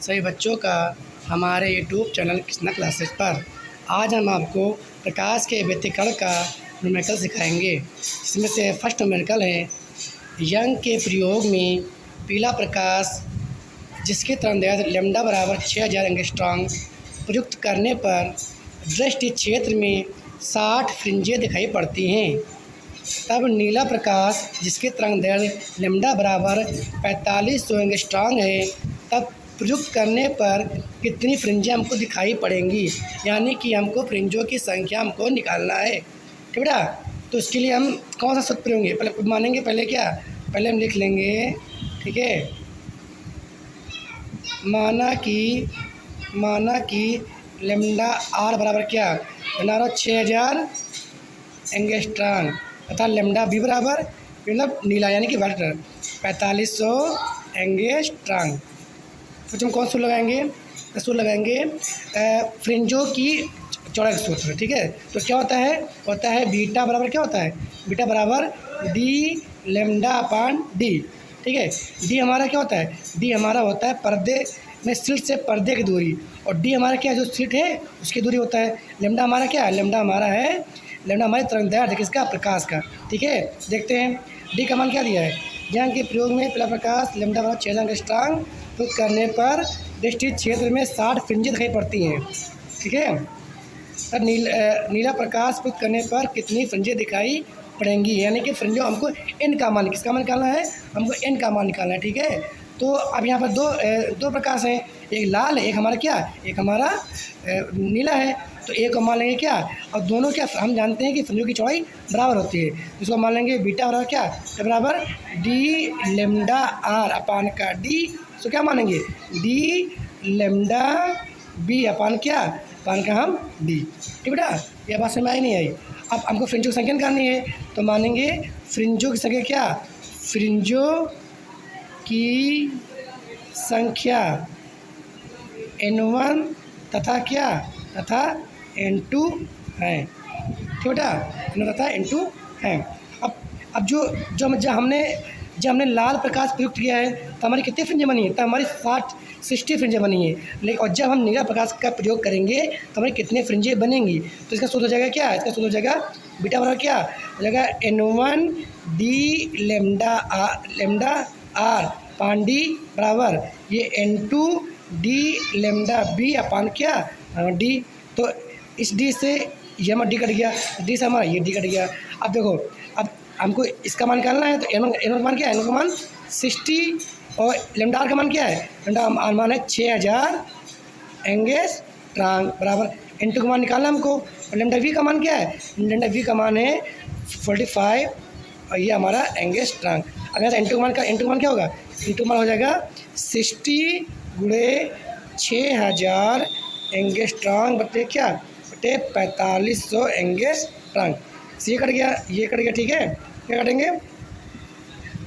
सभी बच्चों का हमारे यूट्यूब चैनल कृष्णा क्लासेस पर। आज हम आपको प्रकाश के व्यतिकरण का न्यूमेरिकल सिखाएंगे। इसमें से फर्स्ट न्यूमेरिकल है, यंग के प्रयोग में पीला प्रकाश जिसके तरंगदैर्घ्य लैम्डा बराबर 6000 एंगस्ट्रॉम प्रयुक्त करने पर दृष्टि क्षेत्र में 60 फ्रिंजें दिखाई पड़ती हैं। तब नीला प्रकाश जिसके तरंगदैर्घ्य लैम्डा बराबर 4500 एंगस्ट्रॉम है, तब प्रयुक्त करने पर कितनी फ्रिंजें हमको दिखाई पड़ेंगी, यानी कि हमको फ्रिंजों की संख्या हमको निकालना है। ठीक बेटा, तो इसके लिए हम कौन सा सूत्र प्रयोग पहले मानेंगे, पहले क्या, पहले हम लिख लेंगे, ठीक है, माना कि लैम्डा आर बराबर क्या, लैम्डा 6000 एंगस्ट्रॉम तथा लैम्डा बी बराबर मतलब नीला यानी कि वाटर 4500 एंगस्ट्रॉम। तो हम कौन सूत्र लगाएंगे, सूत्र लगाएंगे फ्रिंजों की चौड़ाई का सूत्र। ठीक है, तो क्या होता है बीटा बराबर क्या होता है, बीटा बराबर डी लैम्डा अपान डी। ठीक है, डी हमारा क्या होता है, डी हमारा होता है पर्दे में स्लिट से पर्दे की दूरी, और डी हमारा क्या है, जो स्लिट है उसकी दूरी होता है। लैम्डा हमारा क्या है, लैम्डा हमारी तरंगदैर्घ्य किसका, प्रकाश का। ठीक है, देखते हैं डी का मान क्या दिया है। यंग के प्रयोग में पीला प्रकाश लैम्डा बराबर 6000 एंगस्ट्रॉम प्रयुक्त करने पर दृष्टि क्षेत्र में 60 फ्रिंजें दिखाई पड़ती हैं। ठीक है, और नीला प्रकाश प्रयुक्त करने पर कितनी फ्रिंजें दिखाई पड़ेंगी, यानी कि फ्रिंजों हमको एन का मान, किसका मान निकालना है, हमको एन का मान निकालना है। ठीक है, तो अब यहाँ पर दो प्रकाश हैं, एक लाल है, एक हमारा क्या, एक हमारा नीला है। तो एक को मान लेंगे क्या, और दोनों क्या, हम जानते हैं कि फ्रिंजों की चौड़ाई बराबर होती है, इसको मान लेंगे बीटा बराबर क्या, बराबर डी लैम्डा आर अपान का डी। तो क्या मानेंगे, डी लैम्डा बी अपान क्या, अपान का हम डी। ठीक बेटा, ये बात समझ में आई नहीं आई। अब हमको फ्रिंजों की संख्या निकालनी है, तो मानेंगे फ्रिंजों की संख्या क्या, फ्रिंजों की संख्या N1 तथा क्या, तथा N2 है। ठीक बेटा, N1 तथा N2 है। अब जब हमने लाल प्रकाश प्रयुक्त किया है तो हमारी कितनी फ्रिंजें बनी है, तो हमारी 60 फ्रिंजें बनी है। लेकिन और जब हम नीला प्रकाश का प्रयोग करेंगे तो हमारी कितने फ्रिंजें बनेंगी, तो इसका सूत्र हो जाएगा क्या, इसका सूत्र हो जाएगा बीटा बराबर क्या हो जाएगा, N1 D lambda R upon D बराबर ये N2 डी लैम्डा बी अपान क्या डी। तो इस डी से ये हमारा डी कट गया, डी से हमारा ये डी कट गया। अब देखो, अब हमको इसका मान निकालना है, तो एन का मान क्या है, एन का मान 60, और लैम्डा आर का मान क्या है, लैम्डा आर मान है 6000 एंगस्ट्रॉम बराबर N2 का मान निकालना हमको, और लैम्डा वी का मान क्या है, लैम्डा वी का मान है 45, और ये हमारा एंगस्ट्रॉम। अगर N2 का मान क्या होगा, N2 मान हो जाएगा 60 गुणे 6000 एंगस्ट्रॉम बटे क्या, बटे 4500 एंगस्ट्रॉम। ये कट गया, ये कट गया। ठीक है, क्या काटेंगे,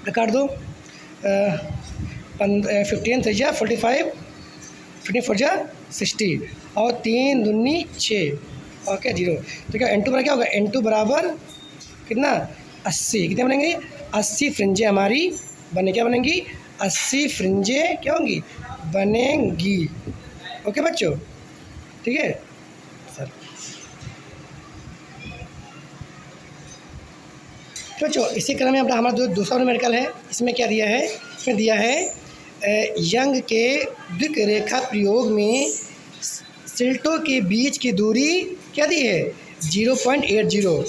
काट दो, 15 3 45, 15 4 60, और 3 दूनी 6, ओके 0। तो क्या N2 बराबर क्या होगा, N2 बराबर कितना, 80। कितने बनेंगे, 80 फ्रिंजें हमारी क्या बनेंगी, 80 फ्रिंजें क्या होंगी, बनेंगी। ओके बच्चों, ठीक है सर। तो बच्चों इसी क्रम में हमारा जो दूसरा न्यूमेरिकल है, इसमें क्या दिया है, इसमें दिया है यंग के द्विक रेखा प्रयोग में सिल्टों के बीच की दूरी क्या दी है, 0.80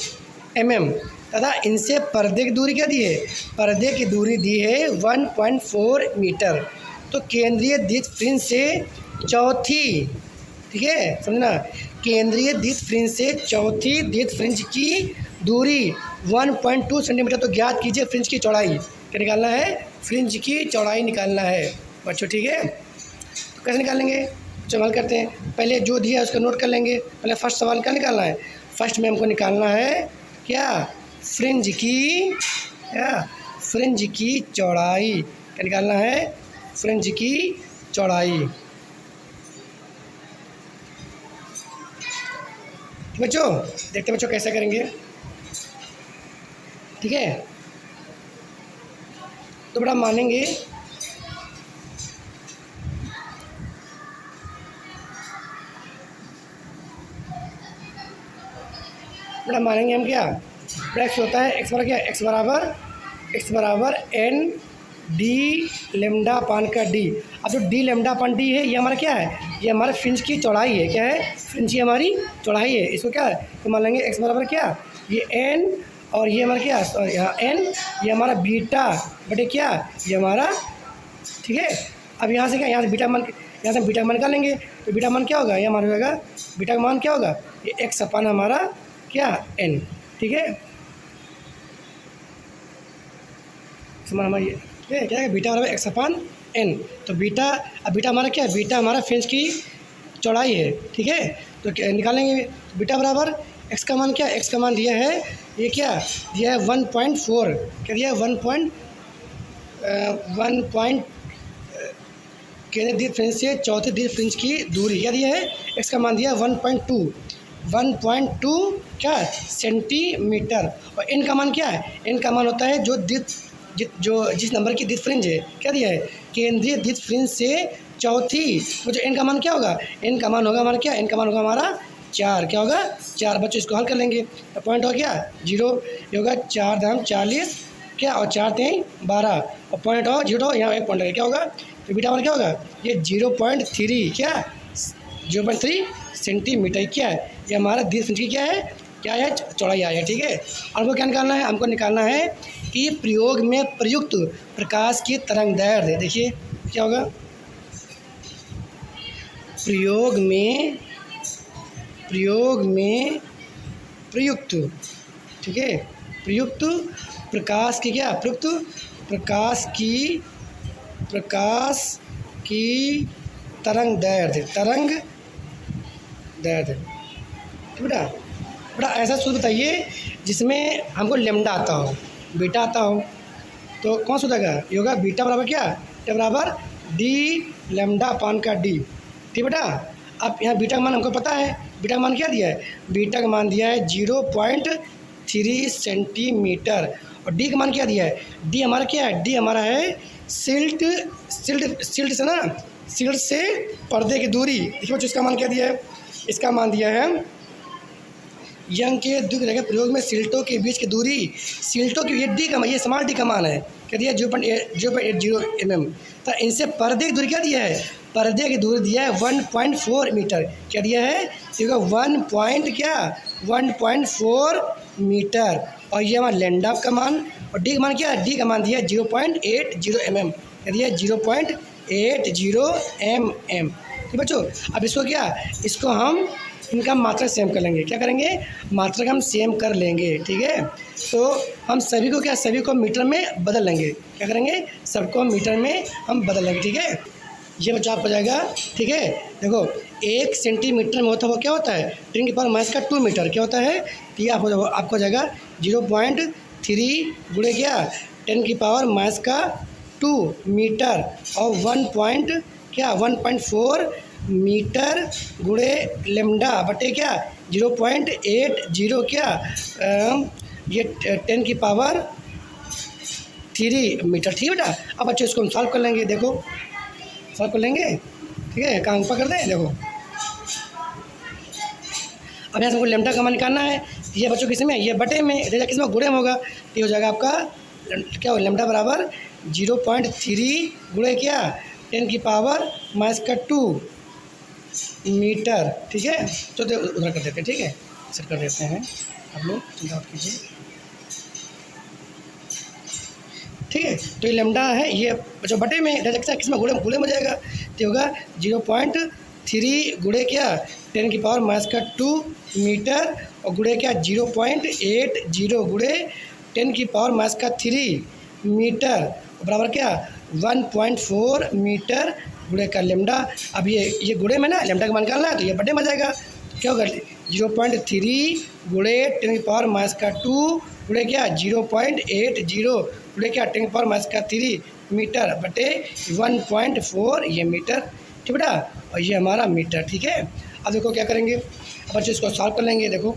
mm तथा इनसे पर्दे की दूरी क्या दी है, पर्दे की दूरी दी है 1.4 मीटर। तो केंद्रीय द्वित फ्रिंज से चौथी, ठीक है समझना, केंद्रीय द्वित फ्रिंज से चौथी द्वित फ्रिंज की दूरी 1.2 सेंटीमीटर। तो ज्ञात कीजिए फ्रिंज की चौड़ाई, क्या निकालना है, फ्रिंज की चौड़ाई निकालना है बच्चों। ठीक है, तो कैसे निकालेंगे, चलो हल करते हैं। पहले जो दिया है उसका नोट कर लेंगे। पहले फर्स्ट सवाल क्या निकालना है, फर्स्ट में हमको निकालना है क्या, फ्रिंज की चौड़ाई। क्या निकालना है, फ्रिंज की चौड़ाई। बच्चों देखते बच्चों कैसे करेंगे। ठीक है, तो बड़ा मानेंगे बेटा मानेंगे हम क्या, बेटा एक्स होता है एक्स बराबर क्या, एक्स बराबर एन डी लेमडा अपान का डी। अब जो डी लेमडा अपान डी है ये हमारा क्या है, ये हमारा फ्रिंज की चौड़ाई है, क्या है, फ्रिंज की हमारी चौड़ाई है। इसको क्या है तो मान लेंगे एक्स बराबर क्या, ये एन और ये हमारा क्या, सॉरी यहाँ एन, ये हमारा बीटा बटे क्या, ये हमारा, ठीक है। अब यहाँ से क्या, यहाँ से बीटा मान, यहाँ से बीटा मान निकालेंगे तो बीटा मान क्या होगा, ये हमारा होगा बीटा का मान क्या होगा, ये एक्स अपान हमारा क्या एन, ठीक है। समान हमारा ये ठीक है, क्या है बीटा बराबर एक्स अपान एन। तो बीटा, अब बीटा हमारा क्या है, बीटा हमारा फ्रिंज की चौड़ाई है, ठीक है। तो निकालेंगे बीटा बराबर एक्स का मान क्या, एक्स का मान दिया है ये क्या दिया है 1.4, क्या दिया है 1 केंद्र दीर्घ फ्रिंज से चौथे दीर्घ फ्रिंज की दूरी क्या दिया है, एक्स का मान दिया है 1.2 क्या सेंटीमीटर। और एन का मान क्या है, एन का मान होता है जो जिस नंबर की दीर्घ फ्रिंज है, क्या दिया है, केंद्रीय दीर्घ फ्रिंज से चौथी, तो जो एन का मान क्या होगा, एन का मान होगा हमारा क्या, एन का मान होगा हमारा 4, क्या होगा 4। बच्चों इसको हल कर लेंगे तो पॉइंट हो गया 0, ये होगा 4 दाम 40 क्या, और 4 3 12 और पॉइंट हो 0, यहाँ एक पॉइंट है, क्या होगा तो बीटा हमारा क्या होगा, ये 0.3 क्या 0.3 सेंटीमीटर क्या है, ये हमारा दीर्घ फ्रिंज की क्या है चौड़ाई आया, ठीक है। और हमको क्या निकालना है, हमको निकालना है कि प्रयोग में प्रयुक्त प्रकाश की तरंग दैर्ध्य, देखिए क्या होगा, प्रयोग में प्रयुक्त, ठीक है, प्रयुक्त प्रकाश की क्या, प्रयुक्त प्रकाश की तरंग दैर्ध्य, बेटा ऐसा सूत्र बताइए जिसमें हमको लेमडा आता हो, बीटा आता हो, तो कौन सा होगा, ये होगा बीटा बराबर क्या, बीटा बराबर डी लेमडा अपान का डी, ठीक बेटा। अब यहाँ बीटा का मान हमको पता है, बीटा का मान क्या दिया है, बीटा का मान दिया है 0.3 सेंटीमीटर। और डी का मान क्या दिया है, डी हमारा क्या है, डी हमारा है सिल्ट से ना, सिल्ट से पर्दे की दूरी। देखिए बच्चों इसका मान क्या दिया है, इसका मान दिया है यंग के द्विघ रेखा प्रयोग में सिल्टों के बीच की दूरी, सिल्टों की ये डी का, ये स्मॉल डी का मान है, क्या दिया 0.80 mm। तो इनसे पर्दे की दूरी क्या दिया है, पर्दे की दूरी दिया है 1.4 मीटर, क्या दिया है, क्योंकि 1.4 मीटर। और ये हमारा लेमडा का मान, और डी का मान क्या है, डी का मान दिया है 0.80 mm, क्या दिया है 0.80 mm, ठीक बच्चों। अब इसको क्या, इसको हम इनका मात्रा सेम कर लेंगे, क्या करेंगे, मात्रा का हम सेम कर लेंगे, ठीक है। तो हम सभी को क्या, सभी को मीटर में बदल लेंगे, क्या करेंगे, सबको मीटर में हम बदल लेंगे, ठीक है। ये बच्चा आप हो जाएगा, ठीक है। देखो 1 सेंटीमीटर में होता है वो क्या होता है 10 की पावर माइनस का 2 मीटर, क्या होता है, तो ये आपको हो जाएगा 0.3 गुणे क्या 10 की पावर माइनस का 2 मीटर और 1.4 मीटर गुणे लेमडा बटे क्या 0.80 क्या ये 10 की पावर 3 मीटर, ठीक है बेटा। अब बच्चों इसको हम सॉल्व कर लेंगे, देखो सॉल्व कर लेंगे, ठीक है, काम पकड़ दें, देखो अब यहाँ से हमको लेमडा का मान निकालना है, ये बच्चों किस में, ये बटे में, रेजा किस में, गुणे में होगा, तो ये हो जाएगा आपका क्या हो, लेमडा बराबर 0.3 गुणे क्या 10 की पावर माइनस का 2 मीटर, ठीक है। तो उधर कर देते हैं, ठीक है, सेट कर देते हैं, आप लोग चिंता मत कीजिए, ठीक है। तो ये लेमडा है, ये जो बटे में किस में, गुणे में जाएगा, तो होगा 0.3 गुणे क्या 10 की पावर माइनस का 2 मीटर और गुणे क्या 0.80 गुणे 10 की पावर माइनस का 3 मीटर बराबर क्या 1.4 मीटर गुणे का लेमडा। अब ये गुणे में ना लेमडा का मान निकालना है, तो ये बटे में जाएगा, क्या होगा 0.3 गुणे 10 की पावर माइनस का 2 गुणे क्या 0.80 गुणे क्या 10 की पावर माइनस का 3 मीटर बटे 1.4 ये मीटर, ठीक बेटा, और ये हमारा मीटर, ठीक है। अब देखो क्या करेंगे, अब बच्चों इसको सॉल्व कर लेंगे, देखो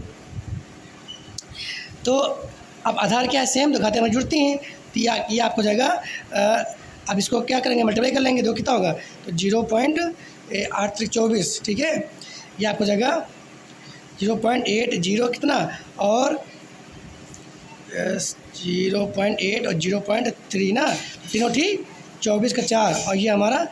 तो अब आधार क्या है सेम, तो घाते में जुड़ती हैं, तो ये आपको जाएगा, अब इसको क्या करेंगे मल्टीप्लाई कर लेंगे, देखो कितना होगा, तो 0.8324, ठीक है, ये आपको जाएगा 0.80 कितना, और 0.8 और 0.3 ना, तीनों ठीक 24 का 4, और ये हमारा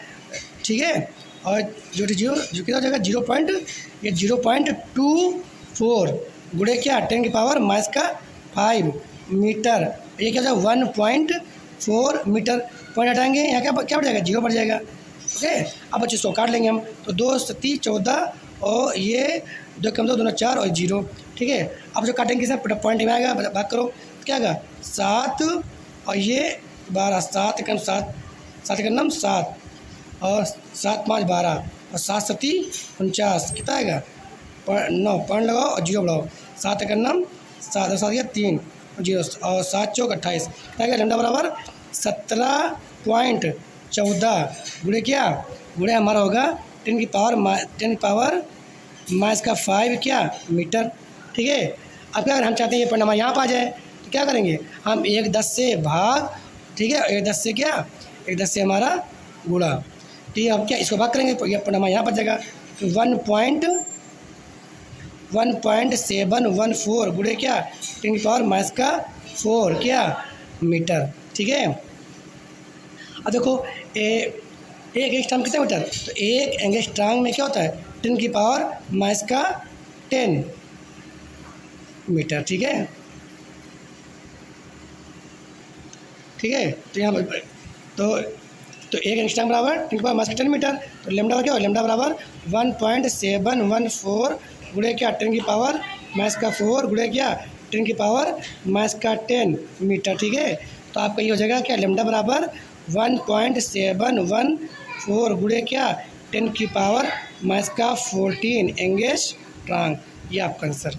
ठीक है। और जो जीरो जो कितना हो जाएगा 0.24 गुणे क्या 10 की पावर -5 मीटर, ये क्या हो जाएगा 1.4 मीटर। पॉइंट हटाएंगे, यहाँ क्या क्या बढ़ जाएगा, 0 बढ़ जाएगा। ओके, अब बच्चे 100 काट लेंगे हम, तो 2 सत्ती 14, और ये 2 कम 2 दूना 4 और 0, ठीक है। अब जो काटेंगे किसमें पॉइंट में आएगा, भाग करो, तो क्या आएगा 7 और ये 12, 7 कम 7, 7 का नाम 7 और 7 5 12 और 7 सत्ती 49, कितना आएगा 9, पॉइंट लगाओ और 0 बढ़ाओ, 7 का नाम 7 और 7 या 3 0 और 7 चौक 28, क्या आएगा लैम्डा बराबर 17.14 गुणे क्या, गुणे हमारा होगा 10 की पावर -5 क्या मीटर, ठीक है। अब क्या, अगर हम चाहते हैं ये परिणाम यहाँ पर आ जाए, तो क्या करेंगे हम 1/10 से भाग, ठीक है, 1/10 से क्या, 1/10 से हमारा गुणा, ठीक है। अब क्या इसको भाग करेंगे तो ये परिणाम यहाँ पर जाएगा, 1.714 गुणे क्या 10 की पावर -4 क्या मीटर, ठीक है। अब देखो एक एंगस्ट्राम कितना मीटर, तो एक एंगस्ट्राम में क्या होता है 10 की पावर -10 मीटर, ठीक है, ठीक है। तो यहाँ तो एक एंगस्ट्राम बराबर 10 की पावर -10 मीटर, तो लेमडा क्या हो, लेमडा बराबर 1.714 गुणे क्या 10 की पावर -4 गुणे क्या 10 की पावर -10 मीटर, ठीक है। तो आपका ये हो जाएगा क्या, लेमडा बराबर 1.714 गुणे क्या 10 की पावर -14 एंगस्ट्राम, ये आपका आंसर।